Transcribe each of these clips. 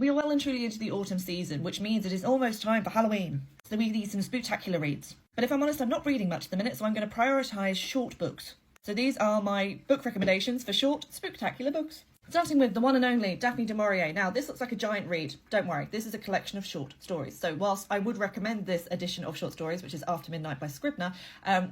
We are well and truly into the autumn season, which means it is almost time for Halloween. So we need some spooktacular reads. But if I'm honest, I'm not reading much at the minute, so I'm going to prioritise short books. So these are my book recommendations for short, spooktacular books. Starting with the one and only Daphne Du Maurier. Now, this looks like a giant read. Don't worry, this is a collection of short stories. So whilst I would recommend this edition of short stories, which is After Midnight by Scribner,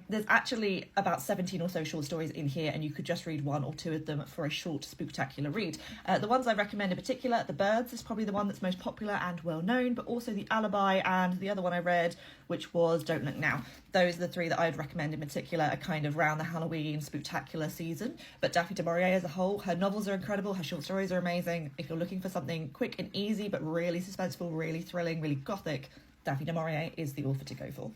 there's actually about 17 or so short stories in here, and you could just read one or two of them for a short spooktacular read. The ones I recommend in particular, The Birds is probably the one that's most popular and well known, but also The Alibi and the other one I read, which was Don't Look Now. Those are the three that I would recommend in particular, are kind of around the Halloween spooktacular season. But Daphne Du Maurier as a whole, her novels are incredible, her short stories are amazing. If you're looking for something quick and easy, but really suspenseful, really thrilling, really gothic, Daphne Du Maurier is the author to go for.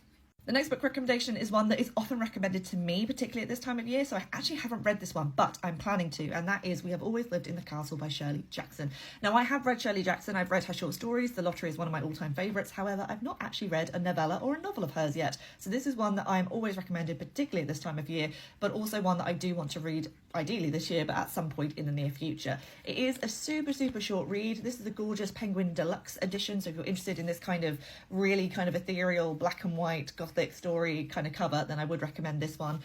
The next book recommendation is one that is often recommended to me, particularly at this time of year, so I actually haven't read this one, but I'm planning to, and that is We Have Always Lived in the Castle by Shirley Jackson. Now, I have read Shirley Jackson, I've read her short stories, The Lottery is one of my all-time favourites, however, I've not actually read a novella or a novel of hers yet, so this is one that I'm always recommended, particularly at this time of year, but also one that I do want to read, ideally this year, but at some point in the near future. It is a super short read. This is a gorgeous Penguin Deluxe edition, so if you're interested in this kind of really kind of ethereal black and white gothic story kind of cover, then I would recommend this one.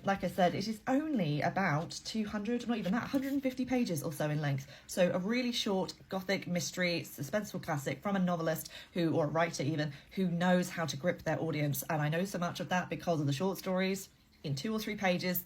Like I said, it is only about 200, not even that, 150 pages or so in length. So a really short gothic mystery, suspenseful classic from a novelist who, or a writer even, who knows how to grip their audience. And I know so much of that because of the short stories. In 2 or 3 pages,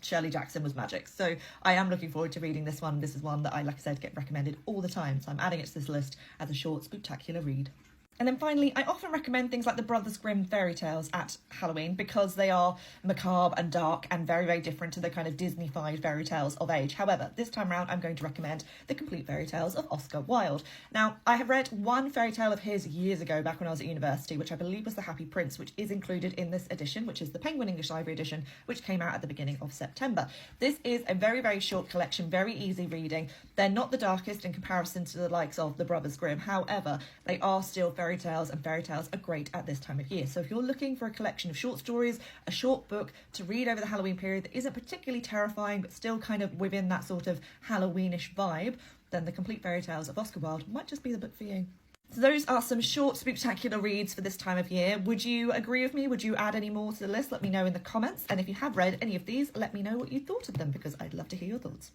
Shirley Jackson was magic. So I am looking forward to reading this one. This is one that I, like I said, get recommended all the time. So I'm adding it to this list as a short spooktacular read. And then finally, I often recommend things like the Brothers Grimm fairy tales at Halloween because they are macabre and dark and very different to the kind of Disney-fied fairy tales of age. However, this time around, I'm going to recommend the complete fairy tales of Oscar Wilde. Now, I have read one fairy tale of his years ago, back when I was at university, which I believe was The Happy Prince, which is included in this edition, which is the Penguin English Library edition, which came out at the beginning of September. This is a very short collection, very easy reading. They're not the darkest in comparison to the likes of the Brothers Grimm. However, they are still fairy tales, and fairy tales are great at this time of year. So if you're looking for a collection of short stories, a short book to read over the Halloween period that isn't particularly terrifying, but still kind of within that sort of Halloweenish vibe, then the complete fairy tales of Oscar Wilde might just be the book for you. So those are some short spooktacular reads for this time of year. Would you agree with me? Would you add any more to the list? Let me know in the comments. And if you have read any of these, let me know what you thought of them, because I'd love to hear your thoughts.